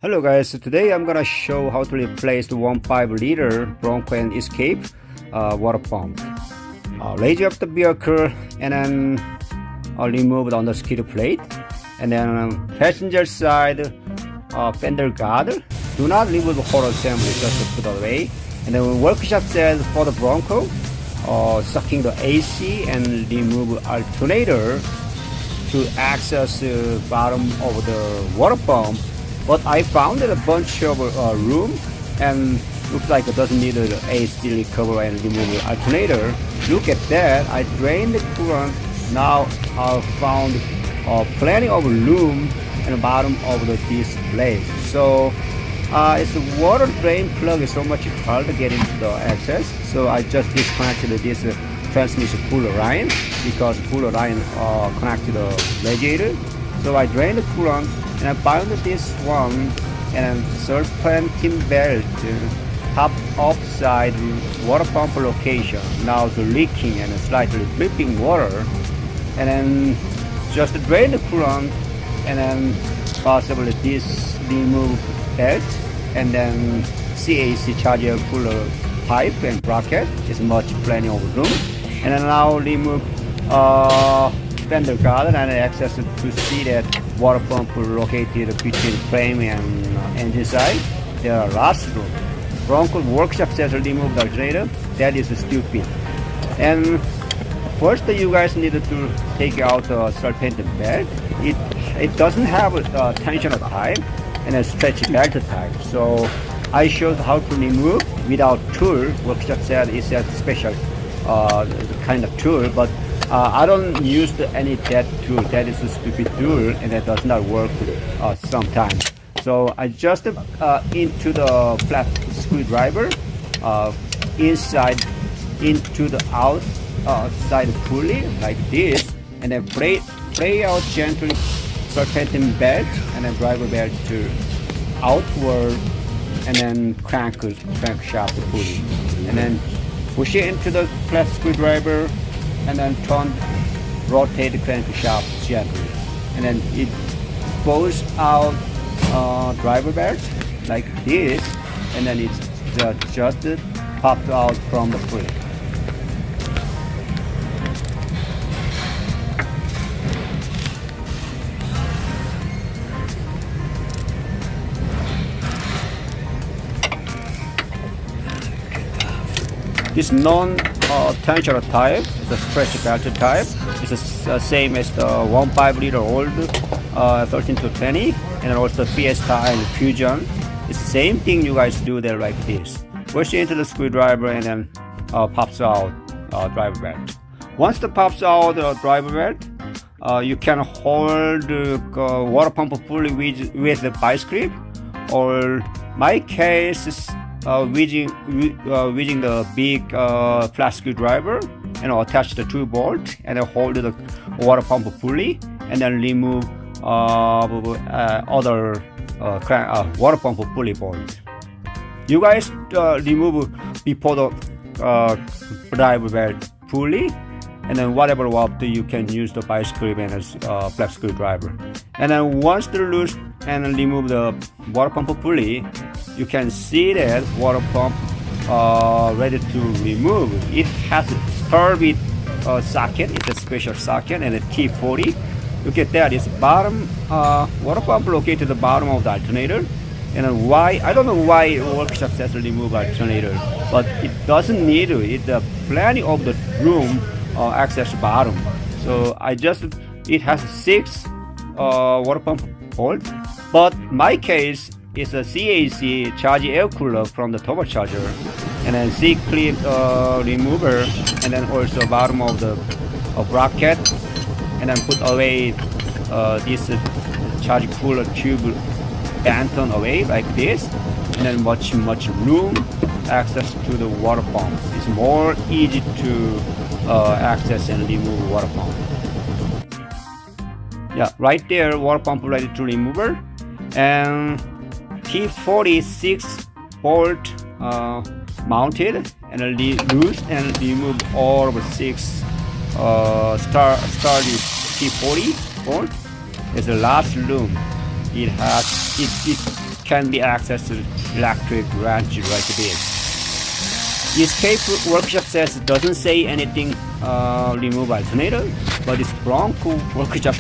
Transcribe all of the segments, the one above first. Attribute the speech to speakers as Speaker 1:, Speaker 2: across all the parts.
Speaker 1: Hello guys, so today I'm gonna show how to replace the 1.5 liter Bronco and Escape water pump. Raise up the vehicle and then remove it on the skid plate, and then passenger side fender guard. Do not remove the whole assembly, just to put it away. And then workshop says for the Bronco, sucking the AC and remove alternator to access the bottom of the water pump. But I found a bunch of room and looks like it doesn't need an AC recover and remove the alternator. Look at that, I drained the coolant. Now I found plenty of room in the bottom of this place. So it's a water drain plug is so much hard to get into the access. So I just disconnected this transmission pulley line because pulley line connected to the radiator. So I drained the coolant and I found this one and serpentine belt top upside water pump location. Now it's leaking and slightly dripping water, and then just drain the coolant and then possibly this remove belt and then CAC charger cooler pipe and bracket is much plenty of room, and then now remove fender guard and access to see that water pump located between frame and engine side. There are lots of room. Bronco workshop says remove the alternator. That is stupid. And first you guys need to take out the serpentine belt. It doesn't have a tensioner type and a stretchy belt type. So I showed how to remove without tool. Workshop said it's a special kind of tool, but I don't use any that tool. That is a stupid tool and that does not work sometimes. So I just into the flat screwdriver inside into the outside pulley like this, and then play out gently serpentine belt and then driver belt to outward, and then crank shaft pulley, and then push it into the flat screwdriver and then rotate the crankshaft gently, and then it pulls out driver belt like this, and then it's just popped out from the pulley. This non-tensioner type is a stretchy belt type. It's the same as the 1.5 liter old 13 to 20, and also Fiesta and Fusion. It's the same thing. You guys do there like this. Push it into the screwdriver and then pops out driver belt. Once it pops out the driver belt, you can hold the water pump pulley with the vice grip, or my case is using the big flat screwdriver and attach the 2 bolts and then hold the water pump pulley and then remove other water pump pulley bolt. You guys remove before the driver belt pulley, and then whatever warp you can use the vice grip and a flat screwdriver. And then once they're loose and remove the water pump pulley, you can see that water pump ready to remove. It has a star with socket. It's a special socket and a T40. Look at that. It's bottom water pump located at the bottom of the alternator. And why? I don't know why it works successfully remove alternator, but it doesn't need to. It's plenty of the room access bottom. So it has 6 water pump bolt, but my case is a CAC charge air cooler from the turbocharger, and then C-clip remover, and then also bottom of the bracket, and then put away this charge cooler tube banton away like this, and then much room access to the water pump. It's more easy to access and remove water pump. Yeah, right there, water pump ready to remove, and T46 bolt mounted and loose and remove all of 6 started T40 bolt. There's a large room. It can be accessed to electric wrench like this. Escape workshop says doesn't say anything remove alternator, but this Bronco workshop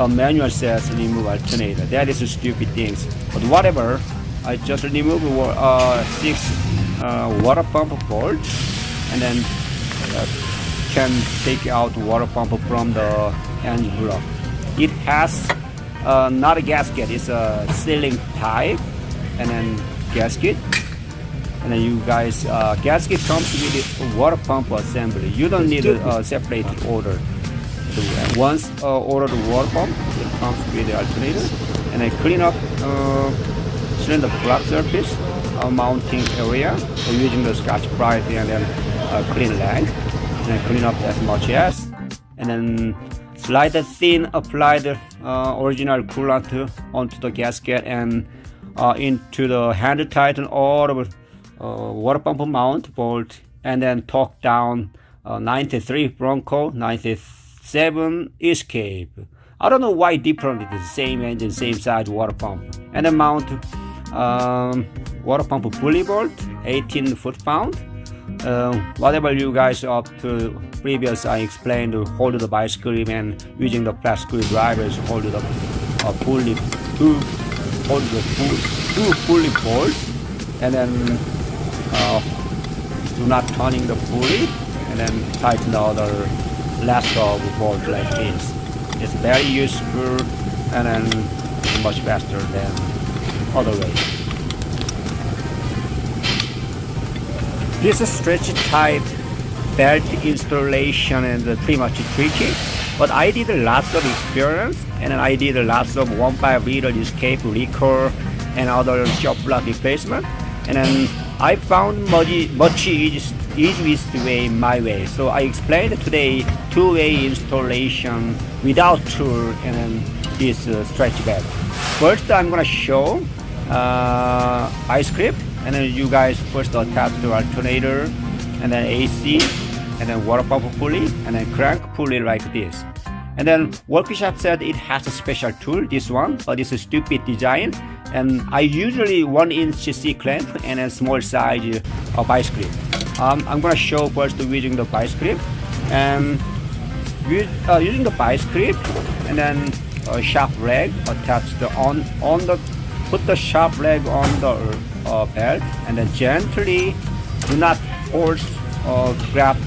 Speaker 1: manual says remove alternator. That is a stupid things. But whatever, I just remove 6 water pump bolts and then can take out water pump from the engine block. It has not a gasket, it's a sealing pipe and then gasket. And then you guys, gasket comes with a water pump assembly. You don't need a separate order. So once order the water pump, it comes with the alternator. And then clean up cylinder block surface, mounting area using the scotch plyer and then clean leg. And then clean up as much as. And then slide the thin, apply the original coolant onto the gasket and into the hand tighten all of water pump mount bolt and then torque down 93 Bronco, 97 Escape. I don't know why different. It's the same engine, same size water pump. And then mount water pump pulley bolt, 18 foot-pound. Whatever you guys up to previous, I explained to hold the bicycle and using the flat screwdrivers hold the pulley to hold the two pulley bolts and then do not turning the pulley and then tighten the other last of bolt like this. It's very useful and then much faster than other way. This is stretchy type belt installation and pretty much tricky, but I did lots of experience and I did lots of 1.5 liter escape recall and other shop block replacement, and then I found much easiest way my way. So I explained today two-way installation without tool and then this stretch belt. First I'm gonna show ice grip, and then you guys first attach the alternator and then AC and then water pump pulley and then crank pulley like this. And then workshop said it has a special tool, this one, but it's a stupid design. And I usually 1-inch C clamp and a small size vice grip. I'm gonna show first using the vice grip and using the vice grip and then a sharp leg attached put the sharp leg on the belt and then gently, do not force grab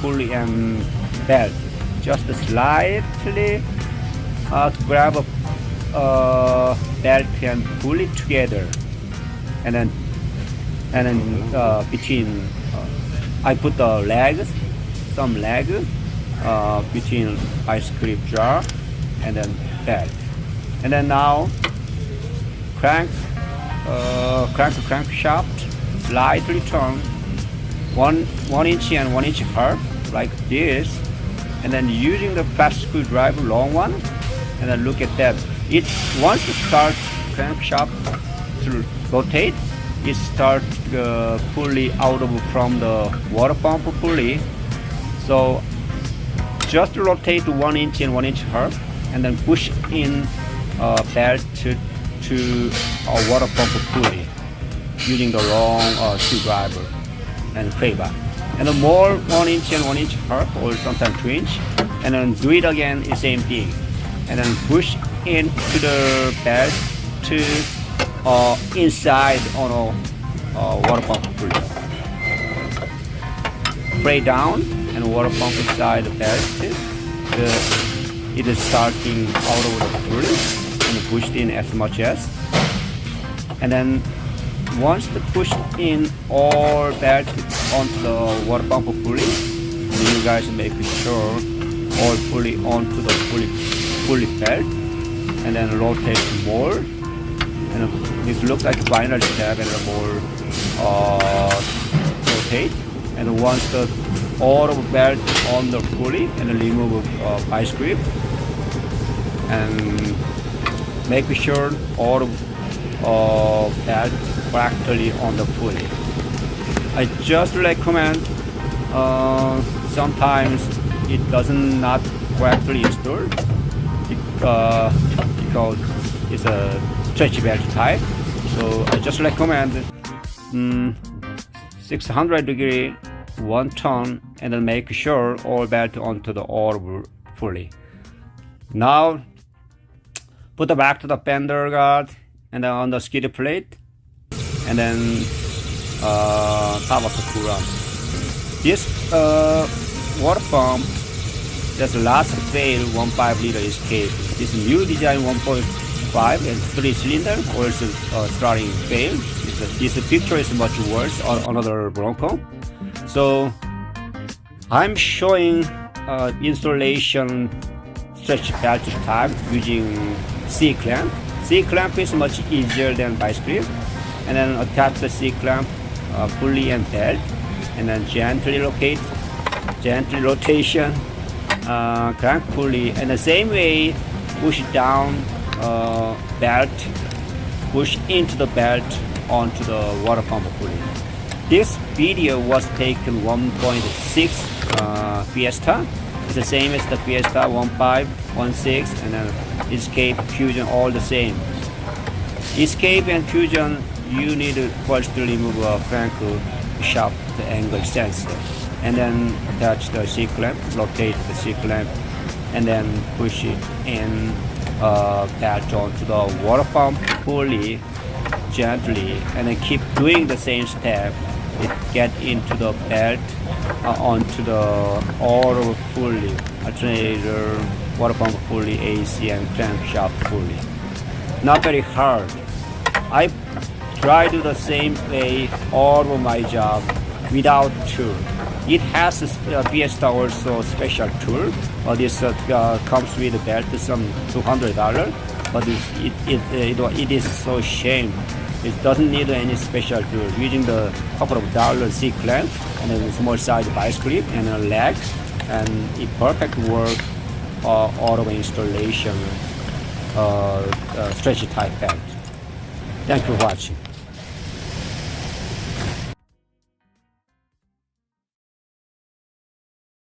Speaker 1: pulley and belt, just slightly grab belt and pull it together, and then between I put the legs, some leg between ice grip jar and then belt, and then now crank shaft slightly turn 1 inch and 1 inch half like this, and then using the fast screwdriver long one, and then look at that. It once you start crankshaft to rotate, it starts pulley out from the water pump pulley. So just rotate 1 inch and 1 inch half, and then push in belt to a water pump pulley using the long screwdriver and craver. And the more 1 inch and 1 inch half, or sometimes 2 inch, and then do it again, the same thing, and then push into the belt to inside on a water pump pulley. Spray down and water pump inside the belt. It is starting out of the pulley and pushed in as much as. And then once the pushed in all belt onto the water pump pulley, you guys make sure all pulley onto the pulley belt, and then rotate more. And this looks like a final step, and more rotate. And once the all of belt on the pulley, and then remove vice grip, and make sure all of belt correctly on the pulley. I just recommend sometimes it doesn't not correctly installed because it's a stretchy belt type. So I just recommend 600 degree 1 ton, and then make sure all belt onto the all pulley. Now put the back to the fender guard and then on the skid plate, and then top of the coolant. This water pump, that's the last failed 1.5 liter escape. This new design 1.5 and 3 cylinder also starting failed. This picture is much worse on another Bronco. So I'm showing installation stretch belt type using C-clamp. C-clamp is much easier than vice grip. And then attach the C-clamp, pulley and belt, and then gently rotation, crank pulley, and the same way push down belt, push into the belt onto the water pump pulley. This video was taken 1.6 Fiesta. It's the same as the Fiesta 1.5, 1.6, and then Escape, Fusion, all the same. Escape and Fusion, you need to first remove a crank shaft angle sensor, and then attach the C-clamp, rotate the C-clamp, and then push it in belt onto the water pump pulley gently, and then keep doing the same step. It get into the belt onto the auto pulley, alternator, water pump pulley, AC, and crankshaft pulley. Not very hard. I try to do the same way all of my job without tool. It has a Fiesta also special tool. This comes with a belt, some $200, but it is so shame. It doesn't need any special tool. Using the couple of dollars C-clamp and then small size vice grip and a leg, and it perfect work auto installation stretchy type belt. Thank you for watching.